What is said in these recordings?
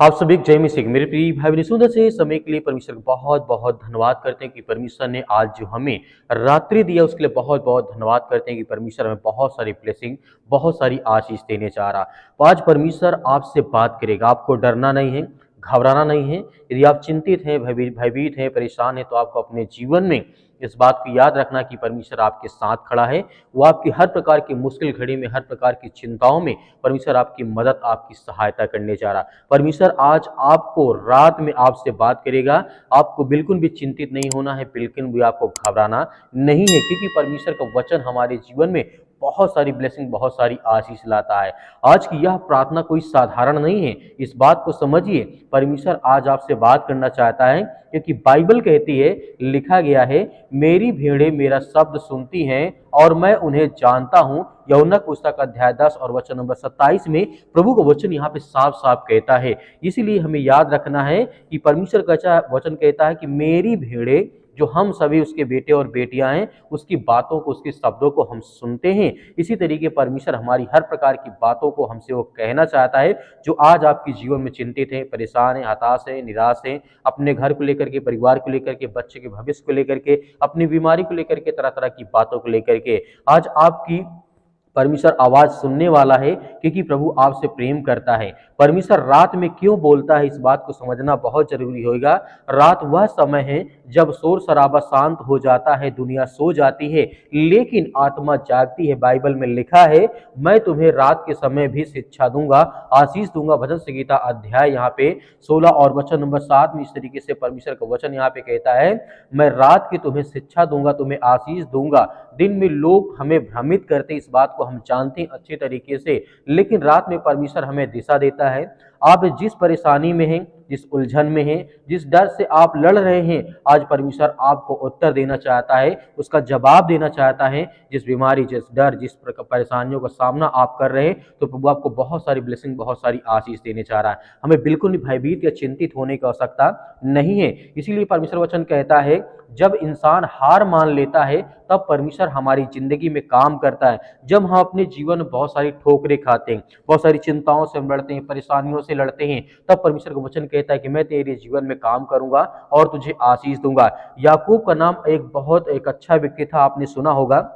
आप सभी को जय मसीह। मेरे प्रिय भाई बहन, सुंदर से समय के लिए परमेश्वर का बहुत बहुत धन्यवाद करते हैं कि परमेश्वर ने आज जो हमें रात्रि दिया उसके लिए बहुत बहुत धन्यवाद करते हैं कि परमेश्वर हमें बहुत सारी ब्लेसिंग, बहुत सारी आशीष देने जा रहा। तो आज परमेश्वर आपसे बात करेगा। आपको डरना नहीं है, घबराना नहीं है। यदि आप चिंतित हैं, भयभीत हैं, परेशान हैं, तो आपको अपने जीवन में इस बात को याद रखना कि परमेश्वर आपके साथ खड़ा है। वो आपकी हर प्रकार की मुश्किल घड़ी में, हर प्रकार की चिंताओं में परमेश्वर आपकी मदद, आपकी सहायता करने जा रहा। परमेश्वर आज आपको रात में आपसे बात करेगा। आपको बिल्कुल भी चिंतित नहीं होना है, बिल्कुल भी आपको घबराना नहीं है, क्योंकि परमेश्वर का वचन हमारे जीवन में बहुत सारी ब्लेसिंग, बहुत सारी आशीष लाता है। आज की यह प्रार्थना कोई साधारण नहीं है, इस बात को समझिए। परमेश्वर आज आपसे बात करना चाहता है, क्योंकि बाइबल कहती है, लिखा गया है, मेरी भेड़ें मेरा शब्द सुनती हैं और मैं उन्हें जानता हूं। यूहन्ना पुस्तक अध्याय 10 और वचन नंबर 27 में प्रभु का वचन यहाँ पे साफ साफ कहता है। इसीलिए हमें याद रखना है कि परमेश्वर का वचन कहता है कि मेरी भेड़ें, जो हम सभी उसके बेटे और बेटियां हैं, उसकी बातों को, उसके शब्दों को हम सुनते हैं। इसी तरीके परमेश्वर हमारी हर प्रकार की बातों को हमसे वो कहना चाहता है। जो आज आपके जीवन में चिंतित है, परेशान है, हताश है, निराश है, अपने घर को लेकर के, परिवार को लेकर के, बच्चे के भविष्य को लेकर के, अपनी बीमारी को लेकर के, तरह तरह की बातों को लेकर के, आज आपकी परमेश्वर आवाज सुनने वाला है, क्योंकि प्रभु आपसे प्रेम करता है। परमेश्वर रात में क्यों बोलता है, इस बात को समझना बहुत जरूरी होगा। रात वह समय है जब शोर शराबा शांत हो जाता है, दुनिया सो जाती है, लेकिन आत्मा जागती है। बाइबल में लिखा है, मैं तुम्हें रात के समय भी शिक्षा दूंगा, आशीष दूंगा। भजन संगीता अध्याय यहाँ पे 16 और वचन नंबर 7 में इस तरीके से परमेश्वर का वचन यहाँ पे कहता है, मैं रात की तुम्हें शिक्षा दूंगा, तुम्हें आशीष दूंगा। दिन में लोग हमें भ्रमित करते, इस बात को हम जानते हैं अच्छे तरीके से, लेकिन रात में परमेश्वर हमें दिशा देता है। आप जिस परेशानी में हैं, जिस उलझन में हैं, जिस डर से आप लड़ रहे हैं, आज परमेश्वर आपको उत्तर देना चाहता है, उसका जवाब देना चाहता है। जिस बीमारी, जिस डर, जिस परेशानियों का सामना आप कर रहे हैं, तो प्रभु आपको बहुत सारी ब्लेसिंग, बहुत सारी आशीष देने चाह रहा है। हमें बिल्कुल भी भयभीत या चिंतित होने की आवश्यकता नहीं है। इसीलिए परमेश्वर वचन कहता है, जब इंसान हार मान लेता है, तब परमेश्वर हमारी जिंदगी में काम करता है। जब हम अपने जीवन में बहुत सारी ठोकरें खाते हैं, बहुत सारी चिंताओं से हम लड़ते हैं, परेशानियों से लड़ते हैं, तब परमेश्वर का वचन कहता है कि मैं तेरे जीवन में काम करूंगा और तुझे आशीष दूंगा। याकूब का नाम एक अच्छा व्यक्ति था, आपने सुना होगा।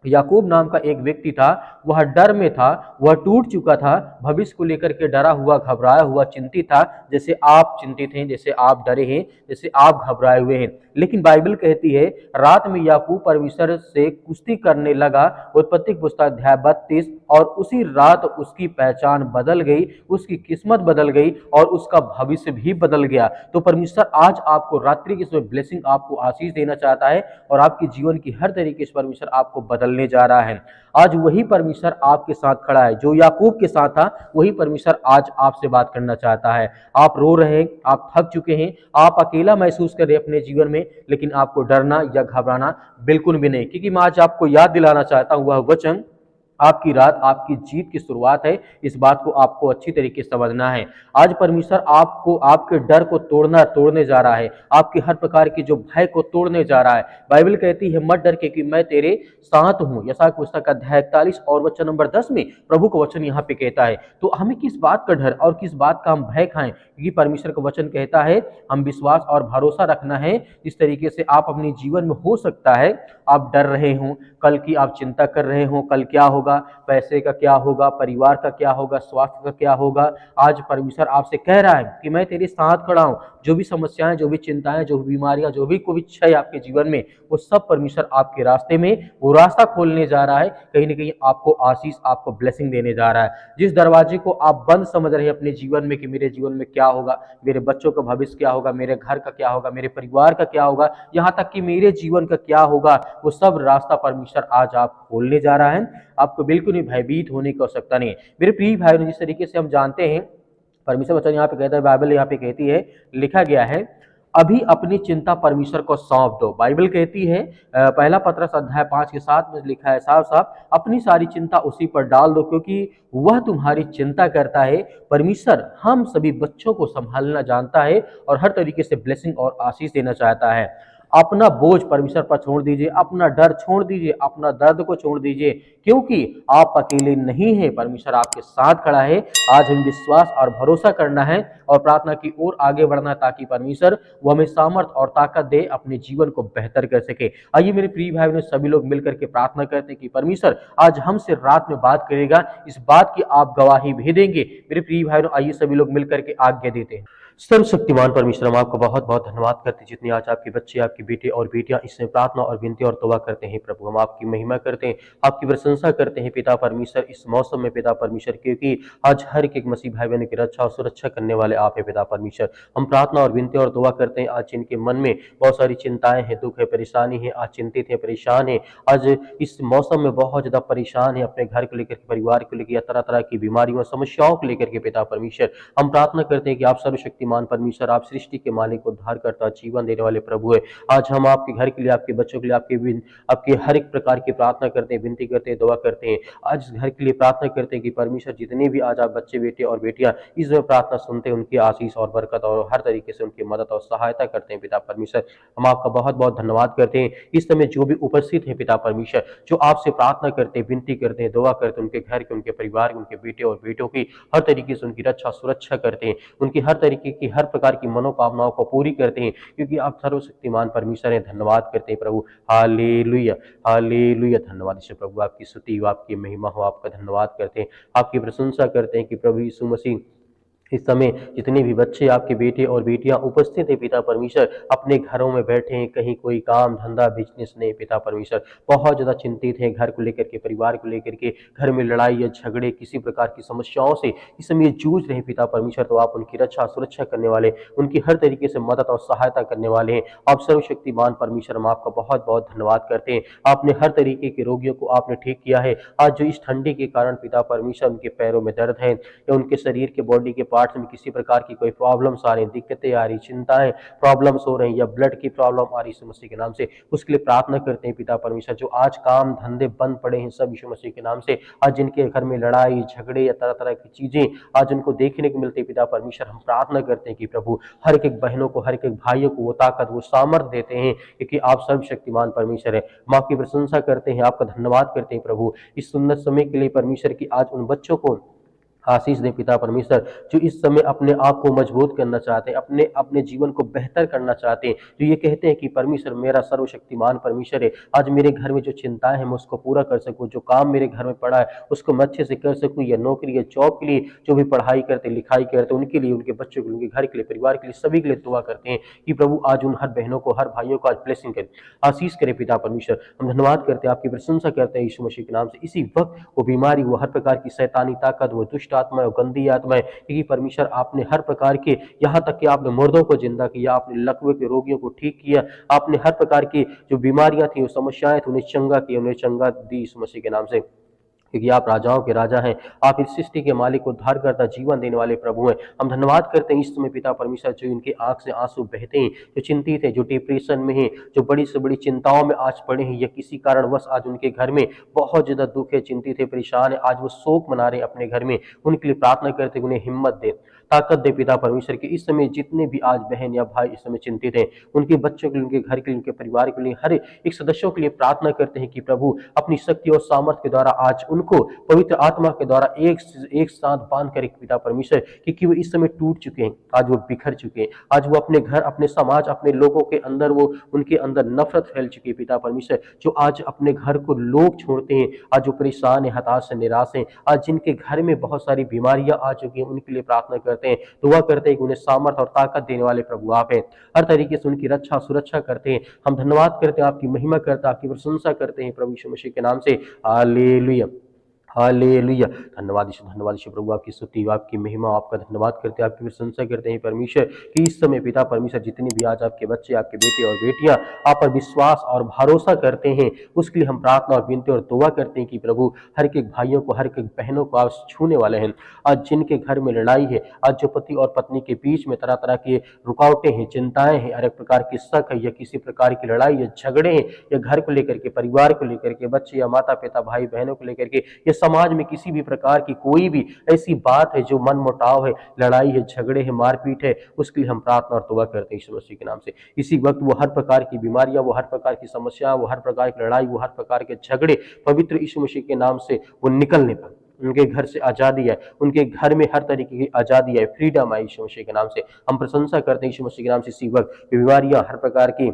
याकूब नाम का एक व्यक्ति था, वह डर में था, वह टूट चुका था, भविष्य को लेकर के डरा हुआ, घबराया हुआ, चिंतित था। जैसे आप चिंतित हैं, जैसे आप डरे हैं, जैसे आप घबराए हुए हैं। लेकिन बाइबल कहती है, रात में याकूब परमेश्वर से कुश्ती करने लगा। उत्पत्ति पुस्तक अध्याय 32, और उसी रात उसकी पहचान बदल गई, उसकी किस्मत बदल गई और उसका भविष्य भी बदल गया। तो परमेश्वर आज आपको रात्रि की समय ब्लेसिंग, आपको आशीष देना चाहता है, और आपके जीवन की हर तरीके से परमेश्वर आपको बदलने जा रहा है। आज वही परमेश्वर आपके साथ खड़ा है, जो याकूब के साथ था, वही परमेश्वर आज आपसे बात करना चाहता है। आप रो रहे हैं, आप थक चुके हैं, आप अकेला महसूस कर रहे हैं अपने जीवन में, लेकिन आपको डरना या घबराना बिल्कुल भी नहीं, क्योंकि मैं आज आपको याद दिलाना चाहता हूं, वह वचन आपकी रात आपकी जीत की शुरुआत है। इस बात को आपको अच्छी तरीके से समझना है। आज परमेश्वर आपको, आपके डर को तोड़ने जा रहा है, आपके हर प्रकार की जो भय को तोड़ने जा रहा है। बाइबल कहती है, मत डर, क्योंकि मैं तेरे साथ हूं। यशायाह पुस्तक अध्याय 41 और वचन नंबर 10 में प्रभु का वचन यहाँ पे कहता है। तो हमें किस बात का डर और किस बात का हम भय खाएं, क्योंकि परमेश्वर का वचन कहता है, हम विश्वास और भरोसा रखना है। जिस तरीके से आप अपने जीवन में, हो सकता है आप डर रहे हो, कल की आप चिंता कर रहे हो, कल क्या होगा, पैसे का क्या होगा, परिवार का क्या होगा, स्वास्थ्य का क्या होगा। आज परमेश्वर आपसे कह रहा है कि मैं तेरे साथ खड़ा हूं। जो भी समस्याएं, जो भी चिंताएं, जो भी बीमारियां, जो भी कोई क्षय आपके जीवन में, वो सब परमेश्वर आपके रास्ते में वो रास्ता खोलने जा रहा है। कहीं ना कहीं आपको आशीष, आपको ब्लेसिंग देने जा रहा है। जिस दरवाजे को आप बंद समझ रहे हैं अपने जीवन में कि मेरे जीवन में क्या होगा, मेरे बच्चों का भविष्य क्या होगा, मेरे घर का क्या होगा, मेरे परिवार का क्या होगा, यहाँ तक कि मेरे जीवन का क्या होगा, वो सब रास्ता परमेश्वर आज आप खोलने जा रहा है। आपको बिल्कुल भी भयभीत होने की आवश्यकता नहीं है। मेरे प्रिय भाई, जिस तरीके से हम जानते हैं, परमेश्वर वचन यहाँ पे कहता है, बाइबल यहाँ पे कहती है, लिखा गया है, अभी अपनी चिंता परमेश्वर को सौंप दो। बाइबल कहती है, पहला पतरस अध्याय 5 के 7 में लिखा है साफ साफ, अपनी सारी चिंता उसी पर डाल दो, क्योंकि वह तुम्हारी चिंता करता है। परमेश्वर हम सभी बच्चों को संभालना जानता है और हर तरीके से ब्लेसिंग और आशीष देना चाहता है। अपना बोझ परमेश्वर पर छोड़ दीजिए, अपना डर छोड़ दीजिए, अपना दर्द को छोड़ दीजिए, क्योंकि आप अकेले नहीं हैं, परमेश्वर आपके साथ खड़ा है। आज हमें विश्वास और भरोसा करना है और प्रार्थना की ओर आगे बढ़ना है, ताकि परमेश्वर वो हमें सामर्थ और ताकत दे अपने जीवन को बेहतर कर सके। आइए मेरे प्रिय भाई बहनों, सभी लोग मिलकर के प्रार्थना करते हैं कि परमेश्वर आज हमसे रात में बात करेगा, इस बात की आप गवाही भी देंगे। मेरे प्रिय भाई बहनों, आइए सभी लोग मिलकर के आज्ञा देते हैं। सर्वशक्तिमान परमेश्वर, हम आपको बहुत बहुत धन्यवाद करते हैं, जितने आज आपके बच्चे, आपके बेटे और बेटियां इसमें प्रार्थना और विनती और तौबा करते हैं। प्रभु, हम आपकी महिमा करते हैं, आपकी प्रशंसा करते हैं पिता परमेश्वर, इस मौसम में पिता परमेश्वर, क्योंकि आज हर एक मसीह भाई बहन की रक्षा और सुरक्षा करने वाले आप है पिता परमेश्वर। हम प्रार्थना और विनती और दुआ करते हैं आज जिनके मन में बहुत सारी चिंताएं हैं, दुख है, परेशानी है, आज चिंतित है, परेशान है, आज इस मौसम में बहुत ज्यादा परेशान है, अपने घर को लेकर, परिवार को लेकर, या तरह तरह की बीमारियों समस्याओं को लेकर के पिता परमेश्वर, हम प्रार्थना करते हैं कि आप सर्वशक्तिमान परमेश्वर, आप सृष्टि के मालिक, उद्धारकर्ता, जीवन देने वाले प्रभु है। आज हम आपके घर के लिए, आपके बच्चों के लिए, आपके हर एक प्रकार की प्रार्थना करते हैं, विनती करते हैं, दुआ करते हैं। आज इस घर के लिए प्रार्थना करते हैं कि परमेश्वर, जितने भी आज आप बच्चे, बेटे और बेटियां इस प्रार्थना सुनते हैं, उनकी आशीष और बरकत और हर तरीके से उनकी मदद और सहायता करते हैं पिता परमेश्वर। हम आपका बहुत बहुत धन्यवाद करते हैं। इस समय जो भी उपस्थित है पिता परमेश्वर, जो आपसे प्रार्थना करते हैं, विनती करते हैं, दुआ करते हैं, उनके घर के, उनके परिवार के, उनके बेटे और बेटों की हर तरीके से उनकी रक्षा सुरक्षा करते हैं, उनकी हर तरीके की, हर प्रकार की मनोकामनाओं को पूरी करते हैं, क्योंकि आप सर्वशक्तिमान परमेश्वर हैं। धन्यवाद करते हैं प्रभु। Hallelujah, hallelujah. धन्यवाद ईश्वर प्रभु, आपकी स्तुति हो, आपकी महिमा हो, आपका धन्यवाद करते हैं, आपकी प्रशंसा करते हैं कि प्रभु यीशु मसीह, इस समय जितने भी बच्चे, आपके बेटे और बेटियां उपस्थित है पिता परमेश्वर, अपने घरों में बैठे हैं, कहीं कोई काम धंधा बिजनेस नहीं पिता परमेश्वर, बहुत ज्यादा चिंतित है, घर को लेकर के, परिवार को लेकर के, घर में लड़ाई या झगड़े, किसी प्रकार की समस्याओं से इस समय जूझ रहे पिता परमेश्वर, तो आप उनकी रक्षा सुरक्षा करने वाले, उनकी हर तरीके से मदद और सहायता करने वाले हैं। आप सर्वशक्तिमान परमेश्वर, हम आपका बहुत बहुत धन्यवाद करते हैं। आपने हर तरीके के रोगियों को आपने ठीक किया है। आज जो इस ठंडी के कारण पिता परमेश्वर, उनके पैरों में दर्द है, या उनके शरीर के, बॉडी के पार्ट्स में किसी प्रकार की कोई प्रॉब्लम्स आ रही, दिक्कतें आ रही, चिंताएं, प्रॉब्लम्स हो रही, या ब्लड की प्रॉब्लम आ रही यीशु मसीह के नाम से, उसके लिए प्रार्थना करते हैं पिता परमेश्वर। जो आज काम धंधे बंद पड़े हैं, सब यीशु मसीह के नाम से, आज जिनके घर में लड़ाई झगड़े या तरह तरह की चीजें आज उनको देखने को मिलती है पिता परमेश्वर, हम प्रार्थना करते हैं कि प्रभु हर एक बहनों को, हर एक भाइयों को वो ताकत, वो सामर्थ्य देते हैं, क्योंकि आप सर्वशक्तिमान परमेश्वर है। हम आपकी प्रशंसा करते हैं, आपका धन्यवाद करते हैं प्रभु, इस सुंदर समय के लिए परमेश्वर की आज उन बच्चों को आशीष दे पिता परमेश्वर, जो इस समय अपने आप को मजबूत करना चाहते हैं, अपने अपने जीवन को बेहतर करना चाहते हैं, जो ये कहते हैं कि परमेश्वर मेरा सर्वशक्तिमान परमेश्वर है, आज मेरे घर में जो चिंताएं हैं मैं उसको पूरा कर सकूं, जो काम मेरे घर में पड़ा है उसको मैं अच्छे से कर सकूं, या नौकरी या जॉब के लिए जो भी पढ़ाई करते, लिखाई करते, उनके लिए, उनके बच्चों के लिए, उनके घर के लिए, परिवार के लिए, सभी के लिए दुआ करते हैं कि प्रभु आज उन हर बहनों को, हर भाइयों को आज ब्लेसिंग करे, आशीष करे पिता परमेश्वर। हम धन्यवाद करते हैं, आपकी प्रशंसा करते हैं यीशु मसीह के नाम से। इसी वक्त वो बीमारी, वो हर प्रकार की शैतानी ताकत, वो दुष्ट आत्मा, वो गंदी आत्माएं, क्योंकि परमेश्वर आपने हर प्रकार के, यहाँ तक कि आपने मुर्दों को जिंदा किया, आपने लकवे के रोगियों को ठीक किया, आपने हर प्रकार की जो बीमारियां थी, वो समस्याएं थी, उन्हें चंगा किया, उन्हें चंगा दी यीशु मसीह के नाम से, क्योंकि आप राजाओं के राजा हैं, आप इस सृष्टि के मालिक, उद्धार करता, जीवन देने वाले प्रभु हैं। हम धन्यवाद करते हैं इस समय पिता परमेश्वर, जो इनकी आंख से आंसू बहते हैं, जो चिंतित है, जो डिप्रेशन में है, जो बड़ी से बड़ी चिंताओं में आज पड़े हैं, या किसी कारणवश आज उनके घर में बहुत ज्यादा दुख है, चिंतित है, परेशान है, आज वो शोक मना रहे अपने घर में, उनके लिए प्रार्थना करते, उन्हें हिम्मत दे, ताकत दे पिता परमेश्वर की। इस समय जितने भी आज बहन या भाई इस समय चिंतित हैं, उनके बच्चों के लिए, उनके घर के लिए, उनके परिवार के लिए, हर एक सदस्यों के लिए प्रार्थना करते हैं कि प्रभु अपनी शक्ति और सामर्थ्य के द्वारा आज उनको पवित्र आत्मा के द्वारा एक साथ बांध कर पिता परमेश्वर, क्योंकि वो इस समय टूट चुके हैं, आज वो बिखर चुके हैं, आज वो अपने घर, अपने समाज, अपने लोगों के अंदर, वो उनके अंदर नफरत फैल चुकी है पिता परमेश्वर, जो आज अपने घर को लोग छोड़ते हैं, आज वो परेशान है, हताश है, निराश है, आज जिनके घर में बहुत सारी बीमारियां आ चुकी हैं, उनके लिए प्रार्थना करते हैं, दुआ करते हैं कि उन्हें सामर्थ और ताकत देने वाले प्रभु आप हैं, हर तरीके से उनकी रक्षा सुरक्षा करते हैं। हम धन्यवाद करते हैं, आपकी महिमा करते हैं, आपकी प्रशंसा करते हैं प्रभु यीशु मसीह के नाम से। Hallelujah, hallelujah. धन्यवाद यीशु प्रभु, आपकी स्तुति, आपकी महिमा, आपका धन्यवाद करते हैं, आपकी प्रशंसा करते हैं परमेश्वर, कि इस समय पिता परमेश्वर जितने भी आज आपके बच्चे, आपके बेटे और बेटियां आप पर विश्वास और भरोसा करते हैं, उसके लिए हम प्रार्थना और विनती और दुआ करते हैं कि प्रभु हर एक भाइयों को, हर एक बहनों को आप छूने वाले हैं। आज जिनके घर में लड़ाई है, आज जो पति और पत्नी के बीच में तरह तरह के रुकावटें हैं, चिंताएं हैं, हर एक प्रकार की शक है, या किसी प्रकार की लड़ाई या झगड़े हैं, या घर को लेकर के, परिवार को लेकर के, बच्चे या माता पिता भाई बहनों को लेकर के, ये समाज में किसी भी प्रकार की कोई भी ऐसी बात है जो मन मुटाव है, लड़ाई है, झगड़े है, मारपीट है, उसके लिए हम प्रार्थना और दुआ करते हैं यीशु मसीह के नाम से। इसी वक्त वो हर प्रकार की बीमारियां, वो हर प्रकार की समस्या, वो हर प्रकार की लड़ाई, वो हर प्रकार के झगड़े पवित्र यीशु मसीह के नाम से वो निकलने पाए। उनके घर से आजादी है, उनके घर में हर तरीके की आजादी है, फ्रीडम है यीशु मसीह के नाम से। हम प्रशंसा करते हैं यीशु मसीह के नाम से। इसी वक्त बीमारियां हर प्रकार की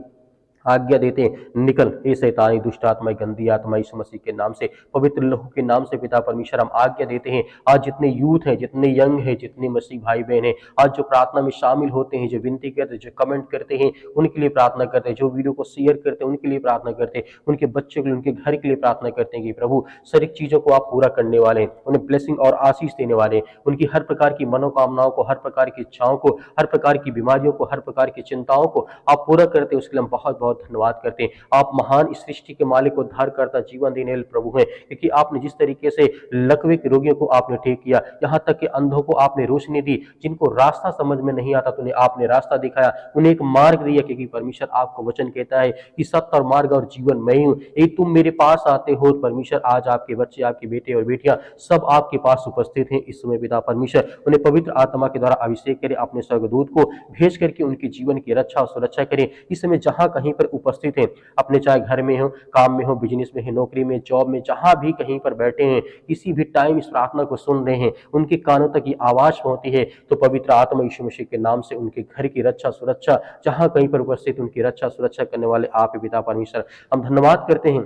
आज्ञा देते हैं, निकल हे शैतानी दुष्ट आत्मा, गंदी आत्मा, यीशु मसीह के नाम से, पवित्र लहू के नाम से पिता परमेश्वर हम आज्ञा देते हैं। आज जितने यूथ हैं, जितने यंग हैं, जितने मसीह भाई बहन हैं, आज जो प्रार्थना में शामिल होते हैं, जो विनती करते हैं, जो कमेंट करते हैं, उनके लिए प्रार्थना करते हैं, जो वीडियो को शेयर करते हैं उनके लिए प्रार्थना करते हैं, उनके बच्चों के लिए, उनके घर के लिए प्रार्थना करते हैं कि प्रभु सारी चीजों को आप पूरा करने वाले हैं, उन्हें ब्लेसिंग और आशीष देने वाले हैं, उनकी हर प्रकार की मनोकामनाओं को, हर प्रकार की इच्छाओं को, हर प्रकार की बीमारियों को, हर प्रकार की चिंताओं को आप पूरा करते हैं। उसके लिए हम बहुत बहुत धन्यवाद करते हैं। आप महान इस सृष्टि के मालिक, उद्धार करता, जीवन देने वाले प्रभु हैं, क्योंकि आपने जिस तरीके से लकवे के रोगियों को आपने ठीक किया, यहाँ तक कि अंधों को आपने रोशनी दी, जिनको रास्ता समझ में नहीं आता तो उन्हें आपने रास्ता दिखाया, उन्हें एक मार्ग दिया, क्योंकि परमेश्वर आपको वचन कहता है कि सत्य और मार्ग और जीवन मैं ही हूँ, यदि तुम मेरे पास आते हो। परमेश्वर आज आपके बच्चे, आपके बेटे और बेटियां सब आपके पास उपस्थित हैं। इस समय पिता परमेश्वर उन्हें पवित्र आत्मा के द्वारा अभिषेक करें, अपने स्वर्गदूत को भेज करके उनके जीवन की रक्षा और सुरक्षा करें। इस समय जहां कहीं पर उपस्थित हैं, अपने चाहे घर में हो, काम में हो, बिजनेस में है, नौकरी में, जॉब में, जहां भी कहीं पर बैठे हैं, किसी भी टाइम इस प्रार्थना को सुन रहे हैं, उनके कानों तक ये आवाज पहुंचती है, तो पवित्र आत्मा यीशु मसीह के नाम से उनके घर की रक्षा सुरक्षा, जहां कहीं पर उपस्थित उनकी रक्षा सुरक्षा करने वाले आप पिता परमेश्वर, हम धन्यवाद करते हैं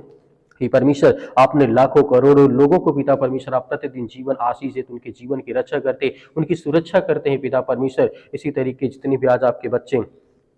कि परमेश्वर आपने लाखों करोड़ों लोगों को पिता परमेश्वर आप प्रतिदिन जीवन आशीष देते, उनके जीवन की रक्षा करते, उनकी सुरक्षा करते हैं पिता परमेश्वर। इसी तरीके जितने भी आज आपके बच्चे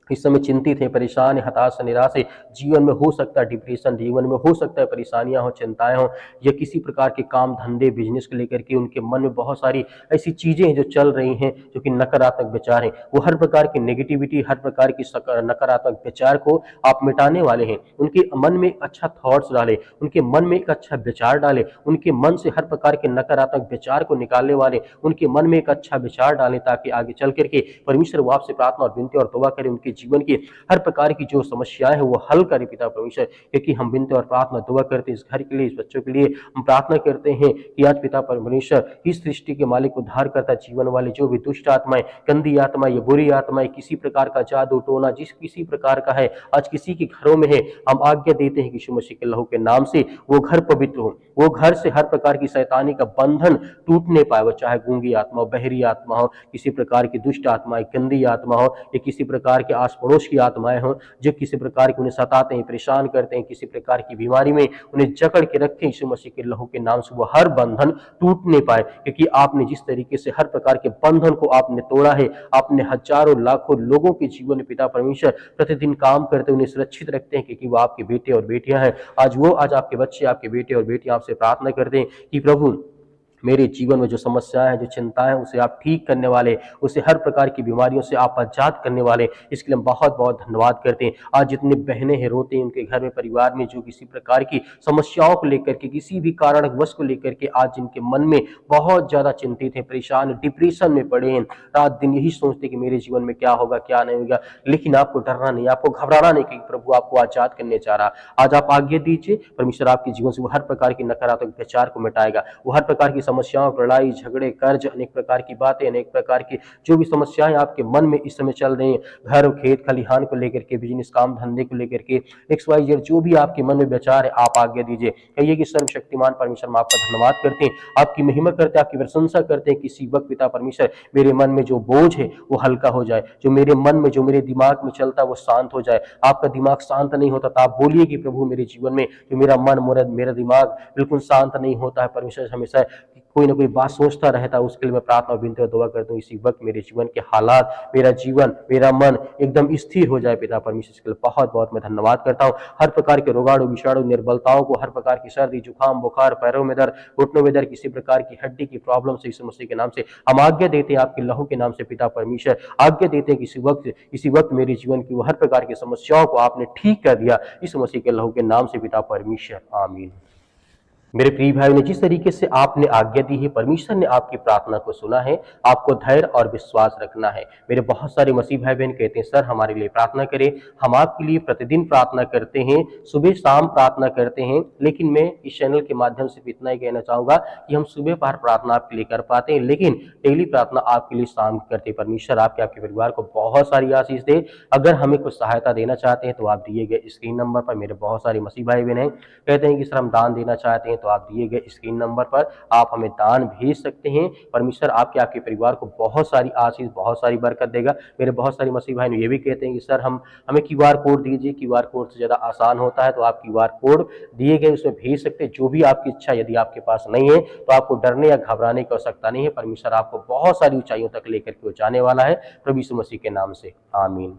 इस समय चिंतित है, परेशान है, हताश निराश है, जीवन में हो सकता है डिप्रेशन, जीवन में हो सकता है परेशानियां हो, चिंताएं हो, या किसी प्रकार के काम धंधे बिजनेस को लेकर के उनके मन में बहुत सारी ऐसी चीजें हैं जो चल रही हैं, जो कि नकारात्मक विचार हैं, वो हर प्रकार की नेगेटिविटी, हर प्रकार की नकारात्मक विचार को आप मिटाने वाले हैं। उनके मन में एक अच्छा थॉट्स डाले, उनके मन में एक अच्छा विचार डाले, उनके मन से हर प्रकार के नकारात्मक विचार को निकालने वाले, उनके मन में एक अच्छा विचार डालें, ताकि आगे चल करके परमेश्वर वो आपसे प्रार्थना और विनती और तौबा करें, उनके जीवन की हर प्रकार की जो समस्याएं हैं वो हल करे पिता परमेश्वर। क्योंकि हम विनती और प्रार्थना दुआ करते हैं इस घर के लिए, इस बच्चों के लिए, हम प्रार्थना करते हैं कि आज पिता परमेश्वर इस सृष्टि के मालिक, उद्धार करता, जीवन वाले जो भी दुष्ट आत्माएं, गंदी आत्माएं, बुरी आत्माएं, किसी प्रकार का जादू टोना जिस किसी प्रकार का है, आज किसी के घरों में है, हम आज्ञा देते हैं कि यीशु मसीह के लहू के नाम से वो घर पवित्र हो, वो घर से हर प्रकार की शैतानी का बंधन टूटने पाए। वो चाहे गूंगी आत्मा हो, बहरी आत्मा हो, किसी प्रकार की दुष्ट आत्माएं, गंदी आत्मा हो, या किसी प्रकार के आस पड़ोस की आत्माएं हों जो किसी प्रकार के उन्हें सताते हैं, परेशान करते हैं, किसी प्रकार की बीमारी में उन्हें जकड़ के रखें, यीशु मसीह के लहू के नाम से वो हर बंधन टूटने पाए। क्योंकि आपने जिस तरीके से हर प्रकार के बंधन को आपने तोड़ा है, आपने हजारों लाखों लोगों के जीवन में पिता परमेश्वर प्रतिदिन काम करते उन्हें सुरक्षित रखते हैं, क्योंकि वो आपके बेटे और बेटियां हैं। आज आपके बच्चे, आपके बेटे और बेटियां आपसे प्रार्थना करते हैं कि प्रभु मेरे जीवन में जो समस्याएं हैं, जो चिंताएं हैं, उसे आप ठीक करने वाले, उसे हर प्रकार की बीमारियों से आप आजाद करने वाले, इसके लिए हम बहुत बहुत धन्यवाद करते हैं। आज जितने बहनें हैं रोते हैं, उनके घर में परिवार में जो किसी प्रकार की समस्याओं को लेकर के, किसी भी कारणवश को लेकर के आज जिनके मन में बहुत ज्यादा चिंतित है, परेशान, डिप्रेशन में पड़े हैं, रात दिन यही सोचते कि मेरे जीवन में क्या होगा क्या नहीं होगा, लेकिन आपको डरना नहीं, आपको घबराना नहीं, क्योंकि प्रभु आपको आजाद करने जा रहा। आज आप आज्ञा दीजिए, परमेश्वर आपके जीवन से वो हर प्रकार की नकारात्मक विचार को मिटाएगा, वो हर प्रकार की समस्याओं, लड़ाई झगड़े, कर्ज, अनेक प्रकार की बातें, अनेक प्रकार की जो भी समस्याएं आपके मन में इस समय चल रही हैं, घर खेत खलिहान को लेकर के, बिजनेस काम धंधे को लेकर के, XYZ जो भी आपके मन में विचार है, आप आज्ञा दीजिए। कहिए कि सर्वशक्तिमान परमेश्वर, हम आपका धन्यवाद करते हैं, आपकी महिमा करते हैं, आपकी प्रशंसा करते हैं। किसी वक्त पिता परमेश्वर मेरे मन में जो बोझ है वो हल्का हो जाए, जो मेरे मन में, जो मेरे दिमाग में चलता है वो शांत हो जाए। आपका दिमाग शांत नहीं होता तो आप बोलिए कि प्रभु मेरे जीवन में जो मेरा मन, मेरा दिमाग बिल्कुल शांत नहीं होता है, परमेश्वर हमेशा कोई ना कोई बात सोचता रहता है, उसके लिए मैं प्रार्थना विनती और दुआ करता हूँ इसी वक्त मेरे जीवन के हालात, मेरा जीवन, मेरा मन एकदम स्थिर हो जाए पिता परमेश्वर। इसके लिए बहुत बहुत मैं धन्यवाद करता हूँ। हर प्रकार के रोगाणु विषाणु निर्बलताओं को, हर प्रकार की सर्दी जुकाम बुखार, पैरों में दर्द, घुटनों में दर्द, किसी प्रकार की हड्डी की प्रॉब्लम से यीशु मसीह के नाम से हम आज्ञा देते हैं, आपके लहू के नाम से पिता परमेश्वर आज्ञा देते हैं कि इसी वक्त मेरे जीवन की वो हर प्रकार की समस्याओं को आपने ठीक कर दिया, यीशु मसीह के लहू के नाम से पिता परमेश्वर, आमीन। मेरे प्रिय भाई ने जिस तरीके से आपने आज्ञा दी है, परमेश्वर ने आपकी प्रार्थना को सुना है। आपको धैर्य और विश्वास रखना है। मेरे बहुत सारे मसीह भाई बहन कहते हैं, सर हमारे लिए प्रार्थना करें। हम आपके लिए प्रतिदिन प्रार्थना करते हैं, सुबह शाम प्रार्थना करते हैं। लेकिन मैं इस चैनल के माध्यम से इतना ही कहना चाहूंगा कि हम सुबह पहर प्रार्थना आपके लिए कर पाते हैं, लेकिन डेली प्रार्थना आपके लिए शाम को करते हैं। परमेश्वर आपके आपके परिवार को बहुत सारी आशीष दे। अगर हमें कुछ सहायता देना चाहते हैं तो आप दिए गए स्क्रीन नंबर पर, मेरे बहुत सारे मसीह भाई बहन हैं कहते हैं कि सर हम दान देना चाहते हैं, तो आप दिए गए स्क्रीन नंबर पर आप हमें दान भेज सकते हैं। परमेश्वर आपके आपके परिवार को बहुत सारी आशीष, बहुत सारी बरकत देगा। मेरे बहुत सारे मसीह भाई ये भी कहते हैं कि सर हम हमें क्यूआर कोड दीजिए, क्यूआर कोड से ज़्यादा आसान होता है, तो आप क्यूआर कोड दिए गए उसमें भेज सकते हैं। जो भी आपकी इच्छा यदि आपके पास नहीं है तो आपको डरने या घबराने की आवश्यकता नहीं है। परमेश्वर आपको बहुत सारी ऊंचाइयों तक लेकर के जाने वाला है, प्रभु यीशु मसीह के नाम से, आमीन।